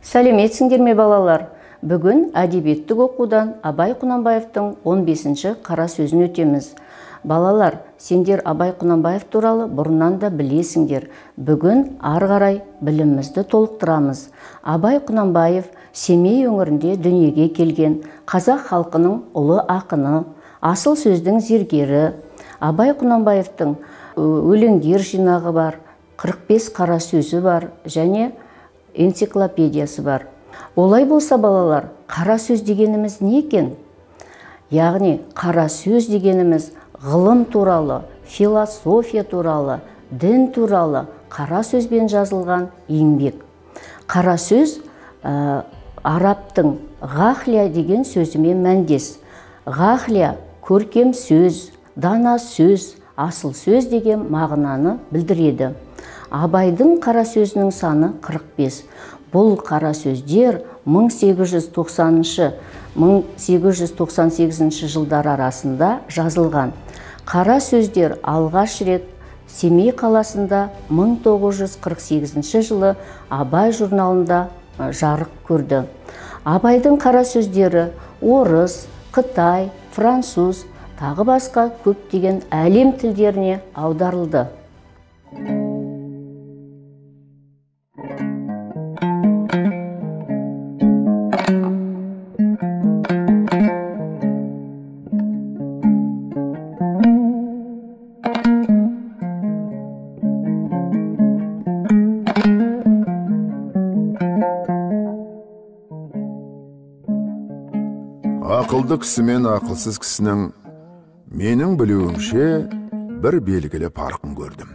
Сәлеметсіңдер ме балалар? Бүгін әдебиеттік оқудан Абай Құнанбаевтың 15-ші қара сөзін өтеміз. Балалар, сендер Абай Құнанбаев туралы бұрыннан да білесіңдер. Бүгін ары қарай білімімізді толықтырамыз. Абай Құнанбаев Семей өңірінде дүниеге келген қазақ халқының ұлы ақыны, асыл сөздің зергері. Абай Құнанбаевтың өлеңдер жинағы бар, 45 қара сөзі бар және энциклопедиясы бар. Олай болса балалар, қара сөз дегеніміз не екен? Яғни қара сөз дегеніміз ғылым туралы, философия туралы, дін туралы қара сөзбен жазылған еңбек. Қара сөз араптың ғахлия деген сөзімен мәндес. Ғахлия көркем сөз, дана сөз, асыл сөз деген мағынаны білдіреді. Абайдың қара сөзінің саны 45. Бұл қара сөздер 1890-1898 жылдар арасында жазылған. Қара сөздер алғаш рет Семей қаласында 1948 жылы Абай журналында жарық көрді. Абайдың қара сөздері орыс, қытай, француз, тағы басқа көптеген әлем тілдеріне аударылды. Ақылды кісі мен ақылсыз кісінің менің білуімше бір белгілі парқын көрдім.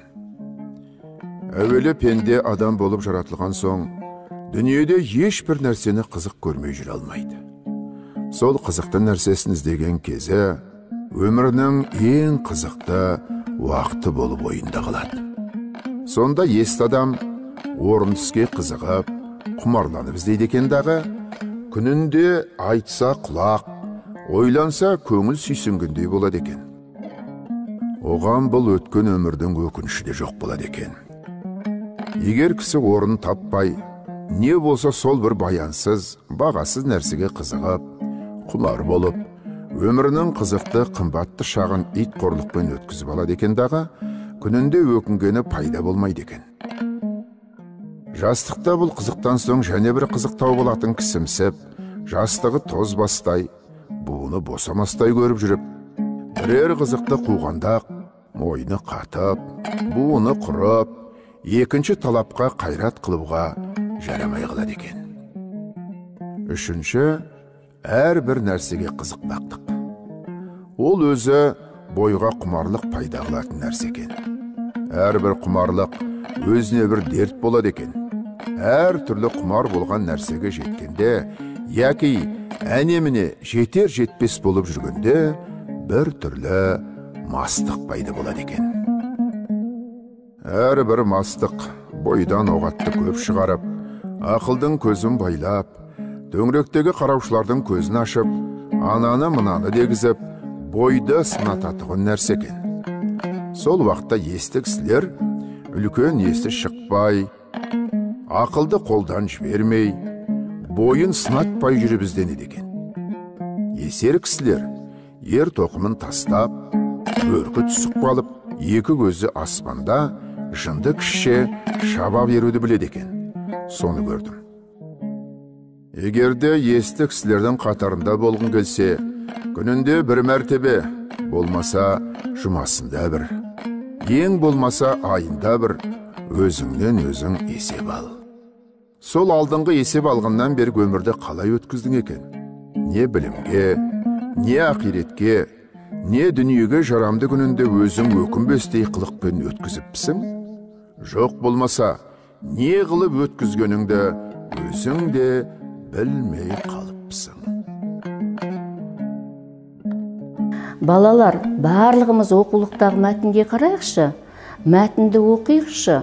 Әуелі пенде адам болып жаратылған соң, дүниеде ешбір нәрсені қызық көрмей жүре алмайды. Сол қызықты нәрсесін іздеген кезі өмірінің ең қызықты уақыты болып ойында қалады. Сонда есті адам орын түске қызығып, құмарланып іздейді екен дағы, күнінде айтса құлақ, ойланса көңіл сүйсінгендей болады екен. Оған бұл өткен өмірдің өкініші де жоқ болады екен. Егер кісі орын таппай, не болса сол бір баянсыз, бағасыз нәрсеге қызығып, құмар болып, өмірінің қызықты, қымбатты шағын ит қорлықпен өткізіп алады екен дағы, күнінде өкінгені пайда болмайды екен. Жастықта бұл қызықтан соң және бір қызық тауып алатын кісімсіп, жастығы тоз бастай, буыны босамастай көріп жүріп, бірер қызықты қуғандақ, мойны қатып, буыны құрып, екінші талапқа қайрат қылуға жарамай қалады екен. Үшінші, әр бір нәрсеге қызықпақтық. Ол өзі бойға құмарлық пайда қылатын нәрсе екен. Әр бір құмарлық өзіне бір дерт болады екен. Әр түрлі құмар болған нәрсеге жеткенде, яки әнеміне жетер жетпес болып жүргенде, бір түрлі мастық пайда болады екен. Әр бір мастық бойдан оғатты көп шығарып, ақылдың көзін байлап, дөңіректегі қараушылардың көзін ашып, ананы мынаны дегізіп, бойды сынататығын нәрсе екен. Сол уақытта есті кісілер үлкен есті шықпай, ақылды қолдан жібермей, бойын сынатпай жүріп ізденеді екен. Есер кісілер ер тоқымын тастап, өркі түсіп қалып, екі көзі аспанда жынды кішше шаба беруді біледі екен. Соны көрдім. Егерде есті кісілердің қатарында болғың келсе, күнінде бір мәртебе, болмаса жұмасында бір, ең болмаса айында бір, өзіңнен өзің есеп ал. Сол алдыңғы есеп алғаннан бері өмірді қалай өткіздің екен? Не білімге, не ақиретке, не дүниеге жарамды күнінде өзің өкінбестей қылықпен өткізіпсің? Жоқ болмаса, не қылып өткізгеніңді өзің де білмей қалыпсың. Балалар, барлығымыз оқулықтағы мәтінге қарайықшы, мәтінді оқиықшы.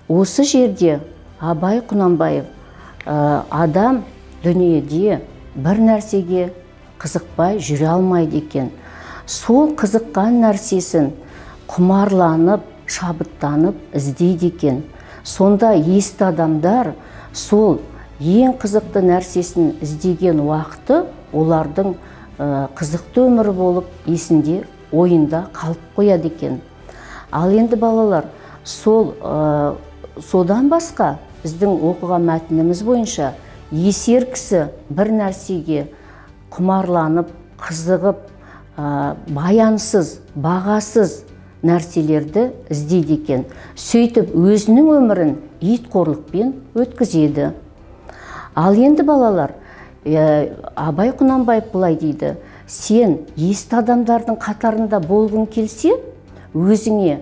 Осы жерде Абай Құнанбаев адам дүниеде бір нәрсеге қызықпай жүре алмайды екен. Сол қызыққан нәрсесін құмарланып, шабыттанып іздейді екен. Сонда есті адамдар сол ең қызықты нәрсесін іздеген уақыты олардың қызықты өмірі болып есінде, ойында қалып қояды екен. Ал енді балалар, содан басқа біздің оқыған мәтініміз бойынша есер кісі бір нәрсеге құмарланып, қызығып, баянсыз, бағасыз нәрселерді іздейді екен. Сөйтіп өзінің өмірін итқорлықпен өткізеді. Ал енді балалар, Абай Құнанбаев былай дейді: сен есті адамдардың қатарында болғың келсе, өзіңе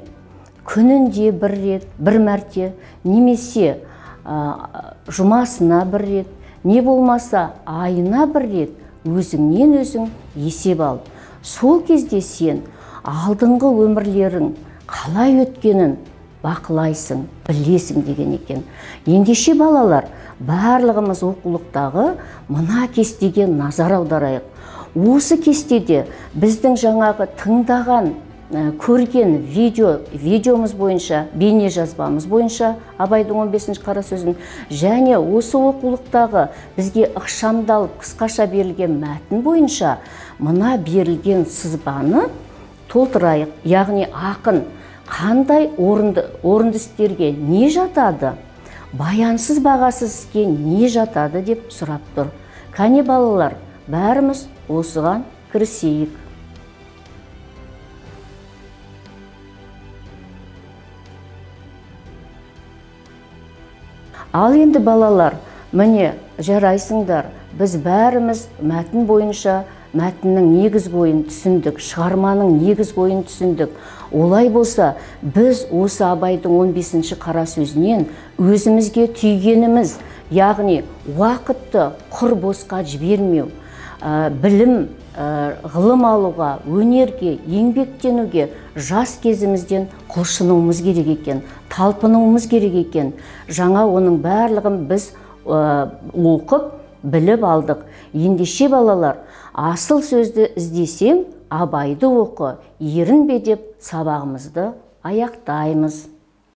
күнінде бір рет, бір мәрте, немесе жұмасына бір рет, не болмаса айына бір рет өзіңнен өзің есеп ал. Сол кезде сен алдыңғы өмірлерің қалай өткенін бақылайсың, білесің деген екен. Ендеше балалар, барлығымыз оқулықтағы мына кестеге назар аударайық. Осы кестеде біздің жаңағы тыңдаған, көрген видеомыз бойынша, бейне жазбамыз бойынша Абайдың 15-ші қара сөзін, және осы оқулықтағы бізге ықшамдалып қысқаша берілген мәтін бойынша мына берілген сызбаны толтырайық. Яғни ақын қандай орынды істерге не жатады, баянсыз бағасыз іске не жатады деп сұрап тұр. Кәне балалар, бәріміз осыған кірісейік. Ал енді балалар, міне жарайсыңдар, біз бәріміз мәтін бойынша мәтіннің негіз бойын түсіндік, шығарманың негіз бойын түсіндік. Олай болса, біз осы Абайдың 15-ші қара сөзінен өзімізге түйгеніміз, яғни уақытты құр босқа жібермеу, білім, ғылым алуға, өнерге, еңбектенуге жас кезімізден құлшынуымыз керек екен, талпынуымыз керек екен. Жаңа оның барлығын біз оқып, біліп алдық. Ендеше балалар, асыл сөзді іздесең, Абайды оқы, ерінбе деп сабағымызды аяқтаймыз.